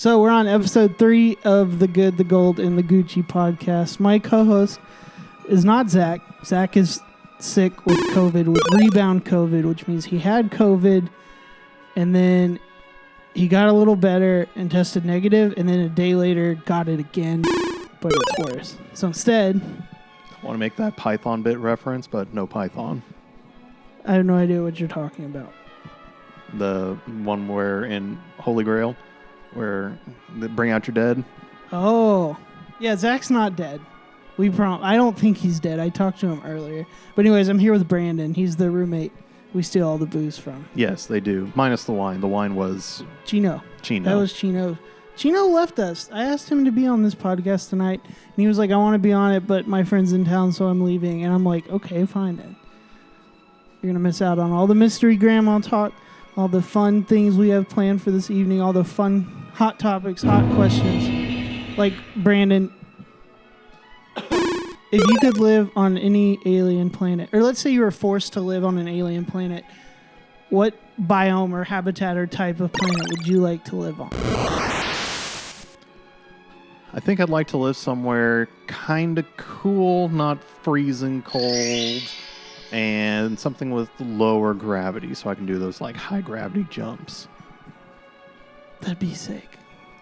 So we're on episode 3 of the Good, the Gold, and the Gucci podcast. My co-host is not Zach. Zach is sick with COVID, with rebound COVID, which means he had COVID, and then he got a little better and tested negative, and then a day later got it again, but it's worse. So instead... I want to make that Python bit reference, but no Python. I have no idea what you're talking about. The one where in Holy Grail, where they bring out your dead. Oh. Yeah, Zach's not dead. I don't think he's dead. I talked to him earlier. But anyways, I'm here with Brandon. He's the roommate we steal all the booze from. Yes, they do. Minus the wine. The wine was... Chino. That was Chino. Chino left us. I asked him to be on this podcast tonight, and he was like, I want to be on it, but my friend's in town, so I'm leaving. And I'm like, okay, fine then. You're going to miss out on all the mystery grandma talk, all the fun things we have planned for this evening, all the fun hot topics, hot questions. Like, Brandon, if you could live on any alien planet, or let's say you were forced to live on an alien planet, what biome or habitat or type of planet would you like to live on? I think I'd like to live somewhere kind of cool, not freezing cold, and something with lower gravity so I can do those like high gravity jumps. That'd be sick.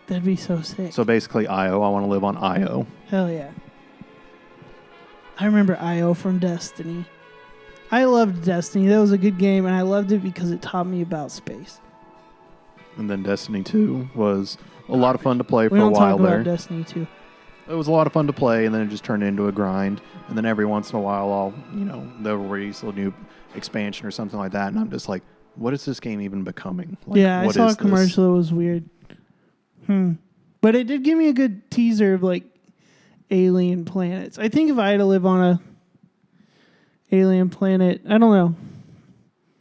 That'd be so sick. So basically Io. I want to live on Io. Hell yeah. I remember Io from Destiny. I loved Destiny. That was a good game, and I loved it because it taught me about space. And then Destiny 2 was a lot of fun to play for a while there. We don't talk about Destiny 2. It was a lot of fun to play, and then it just turned into a grind. And then every once in a while, they'll release a new expansion or something like that, and I'm just like, what is this game even becoming? Like, yeah, I saw a commercial. It was weird. But it did give me a good teaser of, like, alien planets. I think if I had to live on a alien planet, I don't know.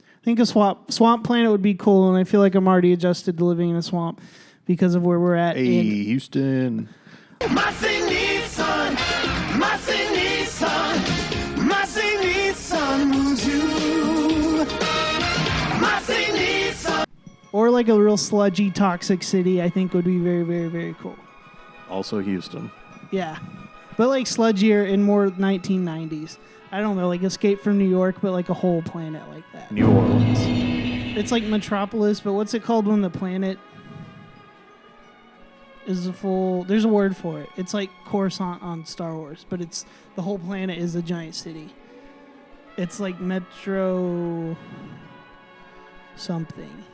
I think a swamp planet would be cool, and I feel like I'm already adjusted to living in a swamp because of where we're at. Hey, Houston. Mercy needs son, mercy needs son, mercy needs son, would you? Mercy needs son. Or like a real sludgy, toxic city, I think would be very, very, very cool. Also Houston. Yeah. But like sludgier in more 1990s. I don't know, like Escape from New York, but like a whole planet like that. New Orleans. It's like Metropolis, but what's it called when the planet is a full... There's a word for it. It's like Coruscant on Star Wars, but it's the whole planet is a giant city. It's like Metro something.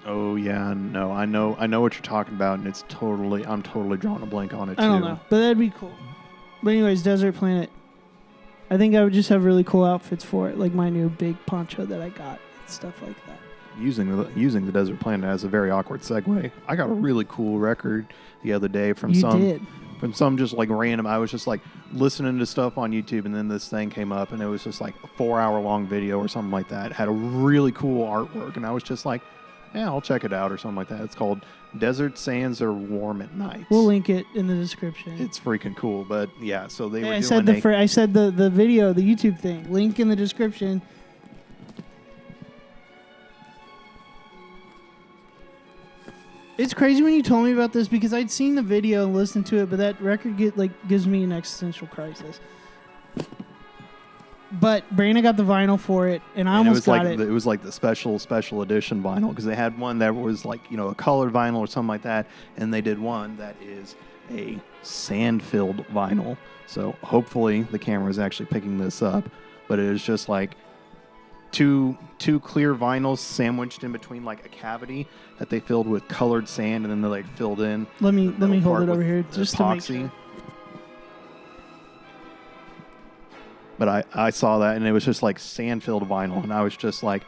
Oh yeah, no, I know what you're talking about, and I'm totally drawing a blank on it too. I don't know, but that'd be cool. But anyways, desert planet. I think I would just have really cool outfits for it, like my new big poncho that I got, and stuff like that. Using the desert planet as a very awkward segue, I got a really cool record the other day from some just like random. I was just like listening to stuff on YouTube, and then this thing came up, and it was just like a 4-hour-long video or something like that. It had a really cool artwork, and I was just like, yeah, I'll check it out or something like that. It's called Desert Sands Are Warm at Night. We'll link it in the description. It's freaking cool, but yeah, so they were doing... I said the video, the YouTube thing. Link in the description. It's crazy when you told me about this because I'd seen the video and listened to it, but that record gives me an existential crisis. But Brandon got the vinyl for it, and I almost got it. It was like the special edition vinyl, because they had one that was like, a colored vinyl or something like that, and they did one that is a sand-filled vinyl. So hopefully the camera is actually picking this up, but it is just like two clear vinyls sandwiched in between like a cavity that they filled with colored sand, and then they like filled in. Let me hold it over here just epoxy. To make sure. But I saw that, and it was just like sand-filled vinyl, and I was just like,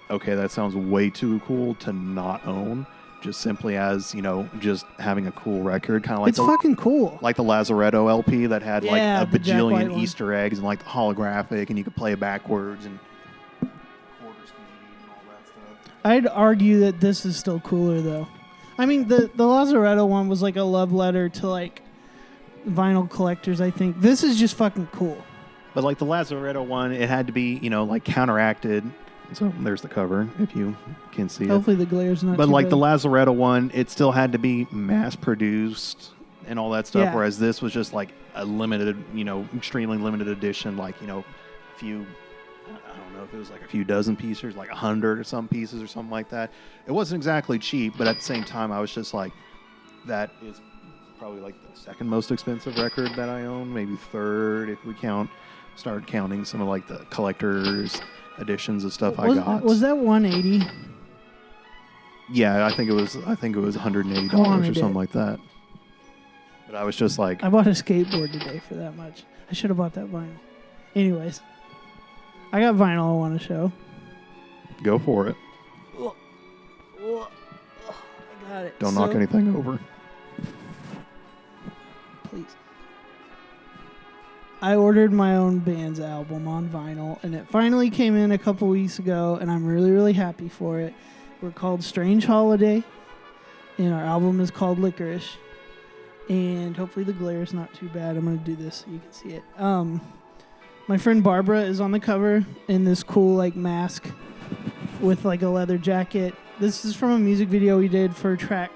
okay, that sounds way too cool to not own, just simply as, just having a cool record. Kind of like it's fucking cool. Like the Lazaretto LP that had like a bajillion Easter eggs and like the holographic, and you could play it backwards and quarter speed and all that stuff. I'd argue that this is still cooler, though. I mean, the Lazaretto one was like a love letter to like vinyl collectors, I think. This is just fucking cool. But like the Lazaretto one, it had to be, like counteracted So there's the cover, if you can see Hopefully it. the glare's not But too like bad. the Lazaretto one, it still had to be mass-produced and all that stuff, Yeah. whereas this was just like a limited, extremely limited edition, like, few, I don't know if it was like a few dozen pieces, like 100 or some pieces or something like that. It wasn't exactly cheap, but at the same time, I was just like, that is probably like the second most expensive record that I own, maybe third if we start counting some of like the collector's editions of stuff I got. Was that 180? Yeah, I think it was $180 or something like that. But I was just like, I bought a skateboard today for that much. I should have bought that vinyl. Anyways, I got vinyl I want to show. go for it. I got it. Don't knock anything over. Please. I ordered my own band's album on vinyl, and it finally came in a couple weeks ago, and I'm really, really happy for it. We're called Strange Holiday, and our album is called Licorice. And hopefully the glare is not too bad. I'm going to do this so you can see it. My friend Barbara is on the cover in this cool like mask with like a leather jacket. This is from a music video we did for track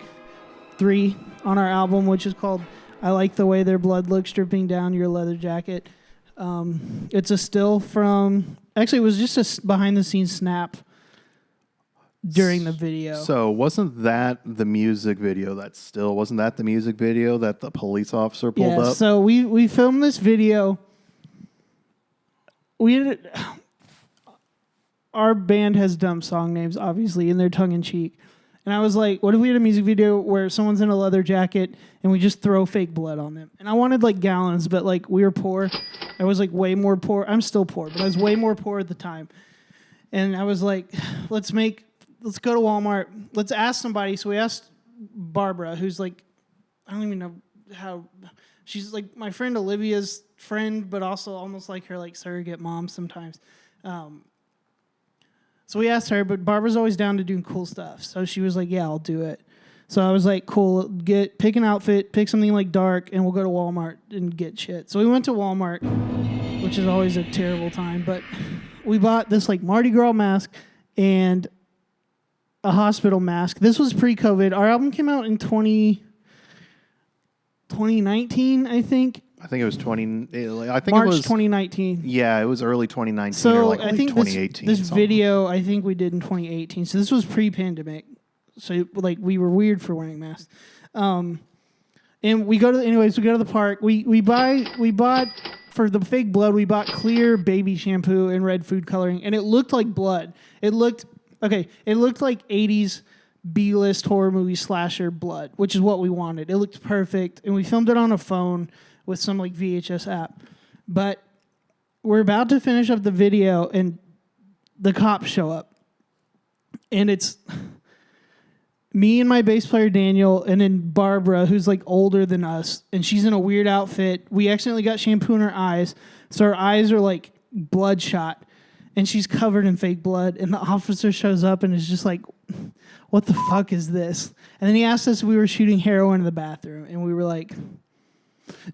3 on our album, which is called I Like the Way Their Blood Looks Dripping Down Your Leather Jacket. It's a still from... Actually, it was just a behind-the-scenes snap during the video. So wasn't that the music video wasn't that the music video that the police officer pulled up? So we filmed this video. Our band has dumb song names, obviously, and they're tongue-in-cheek. And I was like, what if we had a music video where someone's in a leather jacket and we just throw fake blood on them? And I wanted like gallons, but like we were poor. I was like way more poor. I'm still poor, but I was way more poor at the time. And I was like, let's go to Walmart. Let's ask somebody. So we asked Barbara, who's like, I don't even know how, she's like my friend Olivia's friend, but also almost like her like surrogate mom sometimes. So we asked her, but Barbara's always down to doing cool stuff. So she was like, yeah, I'll do it. So I was like, cool, pick an outfit, pick something like dark, and we'll go to Walmart and get shit. So we went to Walmart, which is always a terrible time, but we bought this like Mardi Gras mask and a hospital mask. This was pre-COVID. Our album came out in 2019, I think. I think it was March it was 2019. Yeah, it was early 2019 So or like I think 2018. this video I think we did in 2018. So this was pre-pandemic. So like we were weird for wearing masks. And we go to the park. We bought for the fake blood. We bought clear baby shampoo and red food coloring, and it looked like blood. It looked like 80s B-list horror movie slasher blood, which is what we wanted. It looked perfect, and we filmed it on a phone with some like VHS app. But we're about to finish up the video, and the cops show up. And it's me and my bass player Daniel, and then Barbara, who's like older than us, and she's in a weird outfit. We accidentally got shampoo in her eyes, so her eyes are like bloodshot, and she's covered in fake blood. And the officer shows up and is just like, what the fuck is this? And then he asked us if we were shooting heroin in the bathroom, and we were like,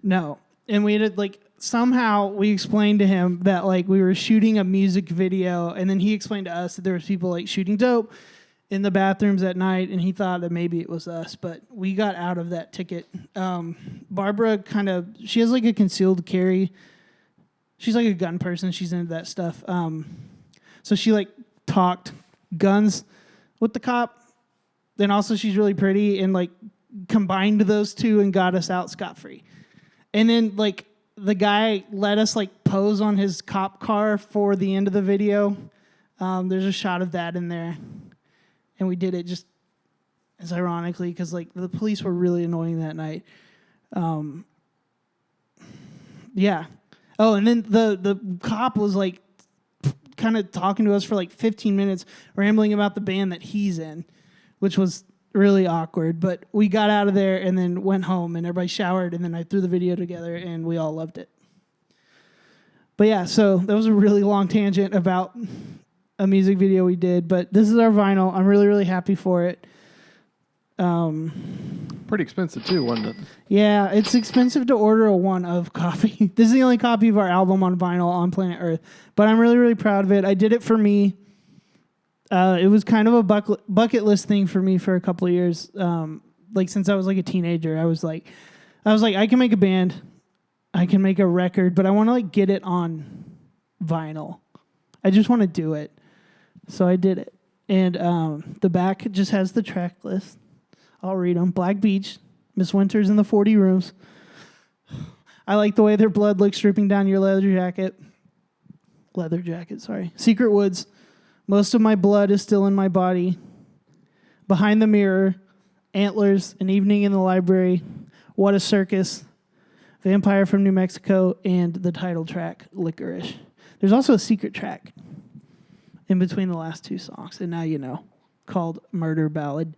no. And we had like, somehow we explained to him that like we were shooting a music video, and then he explained to us that there was people like shooting dope in the bathrooms at night, and he thought that maybe it was us, but we got out of that ticket. Barbara she has like a concealed carry. She's like a gun person. She's into that stuff. So she like talked guns with the cop. Then also she's really pretty, and like combined those two and got us out scot-free. And then like the guy let us like pose on his cop car for the end of the video. There's a shot of that in there. And we did it just as ironically because like the police were really annoying that night. Yeah. Oh, and then the cop was like kind of talking to us for like 15 minutes, rambling about the band that he's in, which was really awkward. But we got out of there and then went home, and everybody showered, and then I threw the video together, and we all loved it. But yeah, so that was a really long tangent about a music video we did, but this is our vinyl. I'm really, really happy for it. Pretty expensive too, wasn't it? Yeah, it's expensive to order a one-of copy. This is the only copy of our album on vinyl on planet Earth, but I'm really, really proud of it. I did it for me. It was kind of a bucket list thing for me for a couple of years. Like since I was like a teenager, I was like, I can make a band, I can make a record, but I want to like get it on vinyl. I just want to do it. So I did it. And the back just has the track list. I'll read them. Black Beach, Miss Winters in the 40 Rooms. I like the way their blood looks dripping down your leather jacket. Secret Woods. Most of my blood is still in my body. Behind the Mirror. Antlers. An Evening in the Library. What a Circus. Vampire from New Mexico. And the title track, Licorice. There's also a secret track in between the last two songs, and now you know, called Murder Ballad.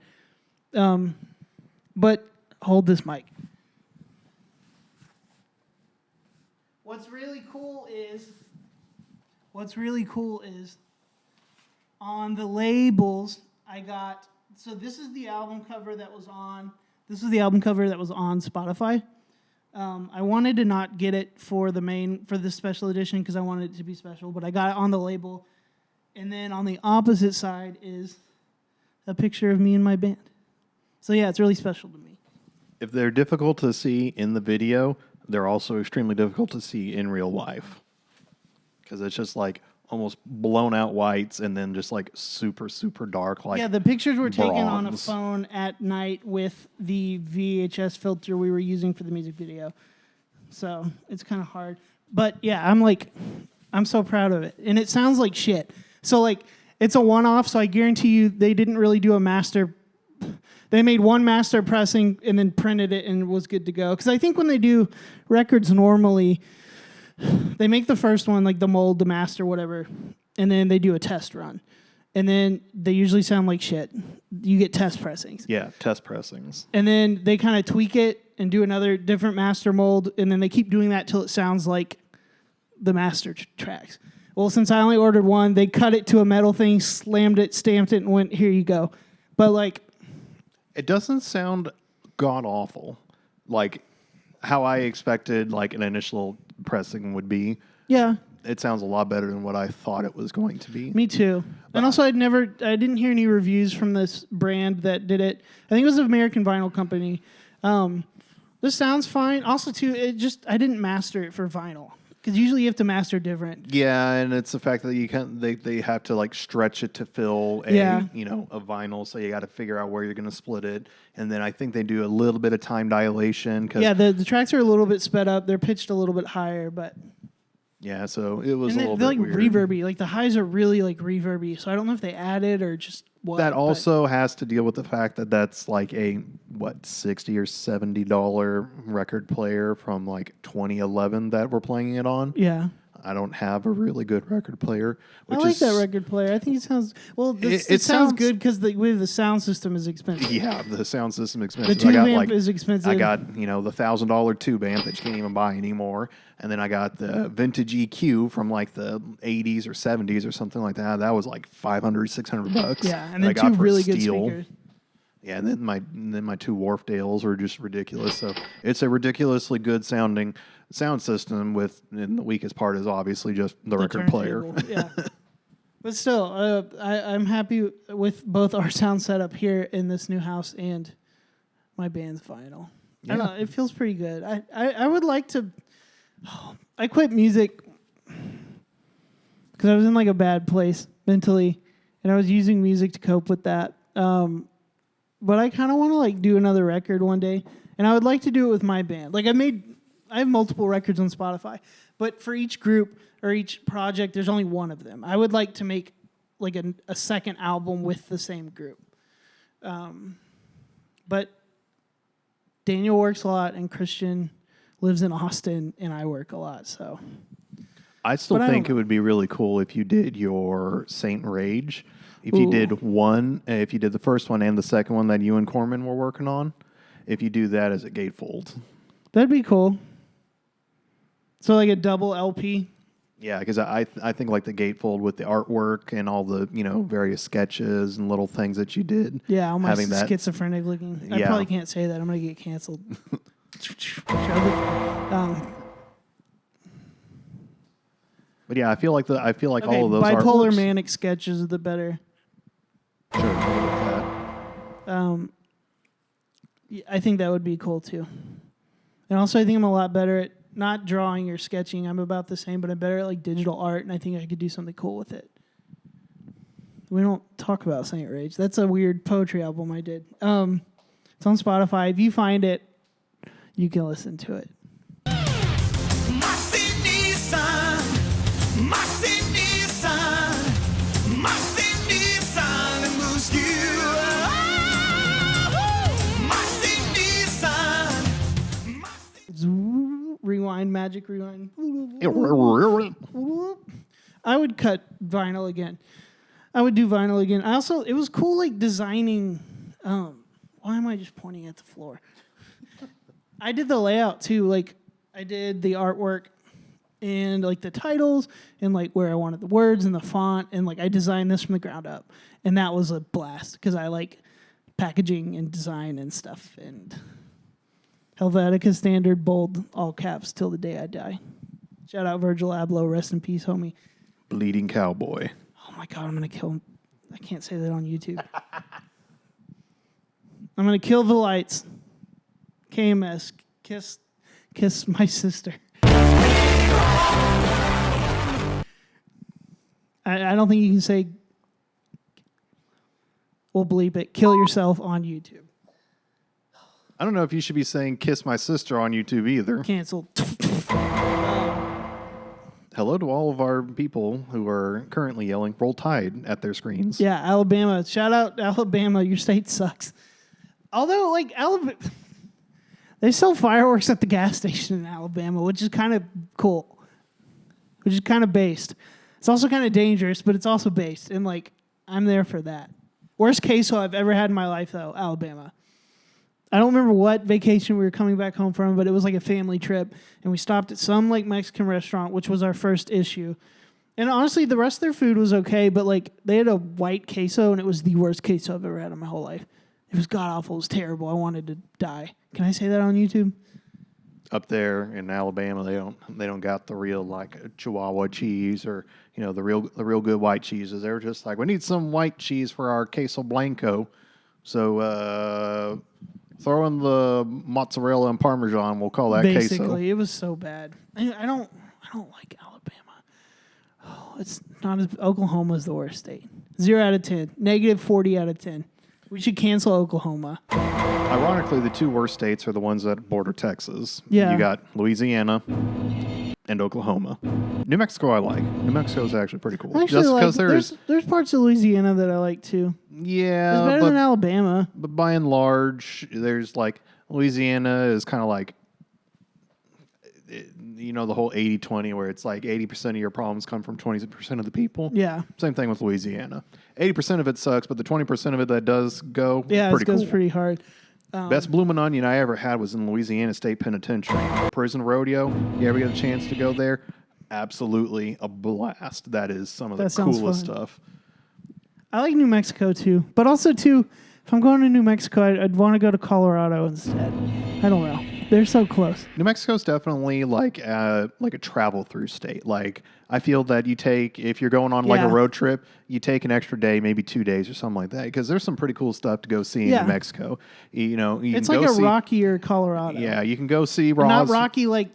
But hold this mic. What's really cool is on the labels I got. So this is the album cover that was on. Spotify. I wanted to not get it for the special edition because I wanted it to be special, but I got it on the label. And then on the opposite side is a picture of me and my band. So yeah, it's really special to me. If they're difficult to see in the video, they're also extremely difficult to see in real life. Because it's just like almost blown out whites and then just like super, super dark. Like yeah, the pictures were taken on a bronze. phone at night with the VHS filter we were using for the music video. So it's kind of hard. But yeah, I'm so proud of it. And it sounds like shit. So like it's a one-off, so I guarantee you they didn't really do a master. They made one master pressing and then printed it and it was good to go. Because I think when they do records normally, they make the first one, like the mold, the master, whatever, and then they do a test run. And then they usually sound like shit. You get test pressings. Yeah, test pressings. And then they kind of tweak it and do another different master mold, and then they keep doing that till it sounds like the master tracks. Well, since I only ordered one, they cut it to a metal thing, slammed it, stamped it, and went, here you go. But like... It doesn't sound god-awful. Like how I expected like an initial pressing would be. Yeah. It sounds a lot better than what I thought it was going to be. Me too. And also I didn't hear any reviews from this brand that did it. I think it was an American vinyl company. This sounds fine. Also too, I didn't master it for vinyl. Because usually you have to master different. Yeah, and it's the fact that they have to like stretch it to fill a vinyl, so you got to figure out where you're going to split it, and then I think they do a little bit of time dilation. Yeah, the tracks are a little bit sped up. They're pitched a little bit higher, but yeah, so it was and a little they're bit like weird. reverby. Like the highs are really like reverby. So I don't know if they added or just what. That also has to deal with the fact that that's like a $60 or $70 record player from like 2011 that we're playing it on. Yeah. I don't have a really good record player. I like that record player. I think it sounds well. It sounds good because the sound system is expensive. Yeah, the sound system is expensive. The tube amp is expensive. I got the $1,000 tube amp that you can't even buy anymore, and then I got the vintage EQ from like the 80s or 70s or something like that. That was like $500, $600. Yeah, and then two really good speakers. Yeah, and then my two Wharfdales were just ridiculous. So it's a ridiculously good sounding sound system and the weakest part is obviously just the record player. Yeah. But still, I'm happy with both our sound setup here in this new house and my band's vinyl. Yeah. I don't know, it feels pretty good. I would like to... I quit music because I was in like a bad place mentally, and I was using music to cope with that. But I kind of want to like do another record one day, and I would like to do it with my band. Like I have multiple records on Spotify, but for each group or each project, there's only one of them. I would like to make like a second album with the same group. But Daniel works a lot, and Christian lives in Austin, and I work a lot. So I still think it would be really cool if you did your Saint Rage. If you did the first one and the second one that you and Corman were working on, if you do that as a gatefold. That'd be cool. So like a double LP? Yeah, because I think like the gatefold with the artwork and all the, various sketches and little things that you did. Yeah, almost schizophrenic looking. I probably can't say that. I'm going to get canceled. But yeah, I feel like all of those bipolar artworks, manic sketches are the better. I think that would be cool too. And also, I think I'm a lot better at not drawing or sketching. I'm about the same, but I'm better at like digital art, and I think I could do something cool with it. We don't talk about Saint Rage. That's a weird poetry album I did. It's on Spotify. If you find it, you can listen to it. Rewind, magic rewind. I would cut vinyl again. I would do vinyl again. It was cool like designing. Why am I just pointing at the floor? I did the layout too. Like I did the artwork and like the titles and like where I wanted the words and the font and like I designed this from the ground up. And that was a blast because I like packaging and design and stuff and Helvetica standard, bold, all caps, till the day I die. Shout out Virgil Abloh, rest in peace, homie. Bleeding Cowboy. Oh my God, I'm going to kill him. I can't say that on YouTube. I'm going to kill the lights. KMS, kiss my sister. I don't think you can say, we'll bleep it, kill yourself on YouTube. I don't know if you should be saying kiss my sister on YouTube either. Canceled. Hello to all of our people who are currently yelling Roll Tide at their screens. Yeah, Alabama. Shout out Alabama. Your state sucks. Although, like, Alabama, they sell fireworks at the gas station in Alabama, which is kind of cool. Which is kind of based. It's also kind of dangerous, but it's also based. And, like, I'm there for that. Worst queso I've ever had in my life, though, Alabama. I don't remember what vacation we were coming back home from, but it was like a family trip, and we stopped at some like Mexican restaurant, which was our first issue. And honestly, the rest of their food was okay, but like they had a white queso, and it was the worst queso I've ever had in my whole life. It was god awful. It was terrible. I wanted to die. Can I say that on YouTube? Up there in Alabama, they don't got the real like Chihuahua cheese or the real good white cheeses. They're just like, we need some white cheese for our queso blanco, so. Throw in the mozzarella and parmesan. We'll call that Basically, queso. It was so bad. I don't like Alabama. Oh, it's not as Oklahoma's the worst state. 0 out of 10. Negative 40 out of 10. We should cancel Oklahoma. Ironically, the two worst states are the ones that border Texas. Yeah. You got Louisiana and Oklahoma. New Mexico I like. New Mexico is actually pretty cool. Actually, just because there's parts of Louisiana that I like too. Yeah. It's better than Alabama. But by and large, there's like Louisiana is kind of like the whole 80-20 where it's like 80% of your problems come from 20% of the people. Yeah. Same thing with Louisiana. 80% of it sucks, but the 20% of it that does go, yeah, pretty it goes cool. pretty hard. Best blooming onion I ever had was in Louisiana State Penitentiary. Prison rodeo. You ever get a chance to go there? Absolutely a blast. That is some of the coolest stuff. I like New Mexico too, but also too, if I'm going to New Mexico, I'd want to go to Colorado instead. I don't know. They're so close. New Mexico's definitely like a travel through state. Like I feel that if you're going on like a road trip, you take an extra day, maybe 2 days or something like that, because there's some pretty cool stuff to go see in New Mexico. It's like a rockier Colorado. Yeah, you can go see Not rocky like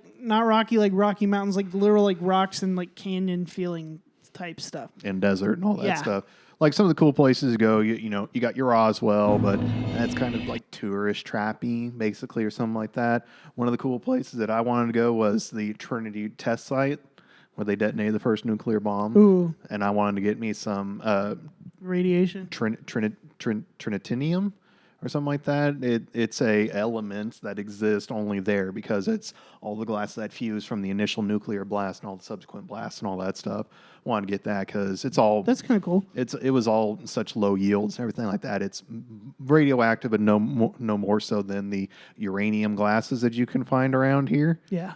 Rocky Mountains, like literal like rocks and like canyon feeling type stuff. And desert and all that stuff. Like some of the cool places to go, you got your Roswell, but that's kind of like tourist trappy, basically, or something like that. One of the cool places that I wanted to go was the Trinity test site, where they detonated the first nuclear bomb. Ooh. And I wanted to get me some radiation, trinitinium or something like that. It's a element that exists only there because it's all the glass that fused from the initial nuclear blast and all the subsequent blasts and all that stuff. Wanted to get that because it's all... That's kind of cool. It was all such low yields and everything like that. It's radioactive, but no more so than the uranium glasses that you can find around here. Yeah.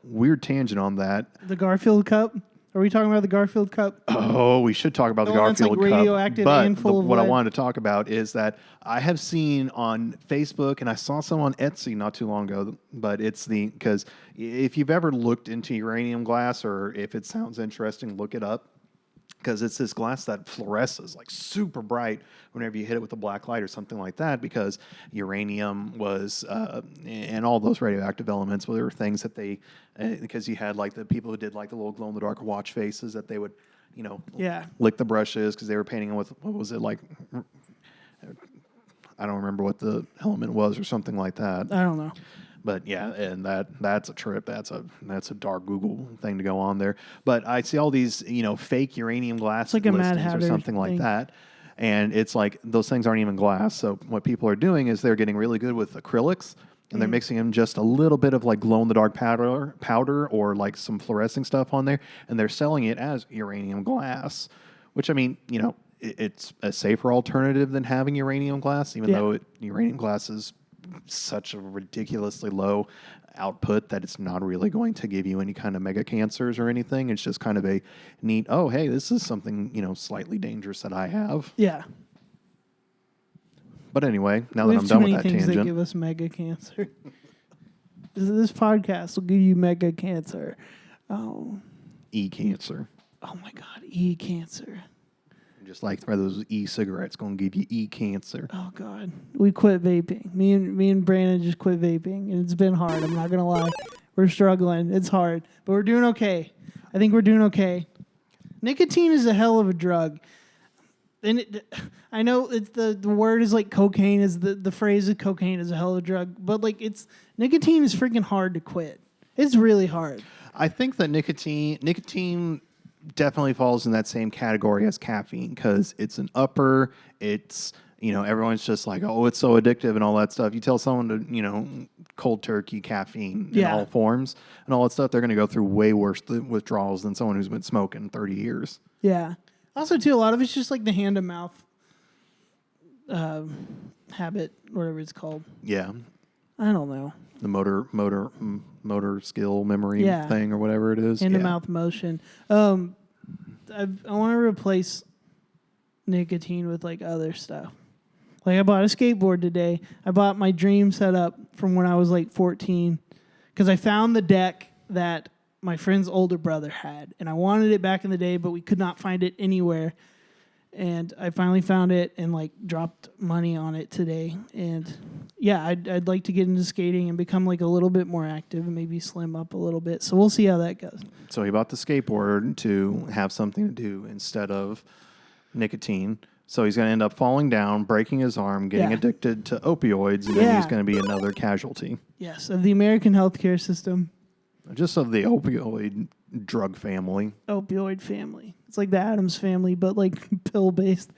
Weird tangent on that. The Garfield Cup? Are we talking about the Garfield Cup? Oh, we should talk about the that's Garfield like Cup. radioactive But and full of what I lead. wanted to talk about is that I have seen on Facebook, and I saw some on Etsy not too long ago, but it's because if you've ever looked into uranium glass or if it sounds interesting, look it up. because it's this glass that fluoresces like super bright whenever you hit it with a black light or something like that, because uranium was and all those radioactive elements were things that they because you had like the people who did like the little glow in the dark watch faces that they would lick the brushes because they were painting them with, what was it, like, I don't remember what the element was or something like that. I don't know. But yeah, and that's a trip. That's a dark Google thing to go on there. But I see all these, fake uranium glass like a Mad listings Hatter or something like thing. that. And it's like those things aren't even glass. So what people are doing is they're getting really good with acrylics, and they're mixing in just a little bit of like glow in the dark powder or like some fluorescing stuff on there, and they're selling it as uranium glass. Which, I mean, it's a safer alternative than having uranium glass, even though uranium glass is such a ridiculously low output that it's not really going to give you any kind of mega cancers or anything. It's just kind of a neat, oh, hey, this is something, slightly dangerous that I have. Yeah. But anyway, now We that have I'm too done many with that things that tangent. give us mega cancer. This podcast will give you mega cancer. Oh. E-cancer. Oh my God, e-cancer. Just like those e-cigarettes going to give you e-cancer. Oh God, we quit vaping. Me and Brandon just quit vaping, and it's been hard. I'm not gonna lie, we're struggling. It's hard, but we're doing okay. I think we're doing okay. Nicotine is a hell of a drug, and I know it's the word is like cocaine. Is the phrase of cocaine is a hell of a drug, but like nicotine is freaking hard to quit. It's really hard. I think that nicotine definitely falls in that same category as caffeine because it's an upper. It's, everyone's just like, oh, it's so addictive and all that stuff. You tell someone to, cold turkey caffeine in all forms and all that stuff, they're going to go through way worse withdrawals than someone who's been smoking 30 years. Yeah. Also, too, a lot of it's just like the hand to mouth habit, whatever it's called. Yeah. I don't know. The motor skill memory thing or whatever it is. Hand to mouth motion. I want to replace nicotine with like other stuff. Like I bought a skateboard today. I bought my dream setup from when I was like 14 because I found the deck that my friend's older brother had, and I wanted it back in the day, but we could not find it anywhere. And I finally found it and like dropped money on it today. And yeah, I'd like to get into skating and become like a little bit more active and maybe slim up a little bit. So we'll see how that goes. So he bought the skateboard to have something to do instead of nicotine. So he's going to end up falling down, breaking his arm, getting addicted to opioids, and then he's going to be another casualty. Yes, of the American healthcare system. Just of the opioid drug family. Opioid family. It's like the Addams family, but like pill-based.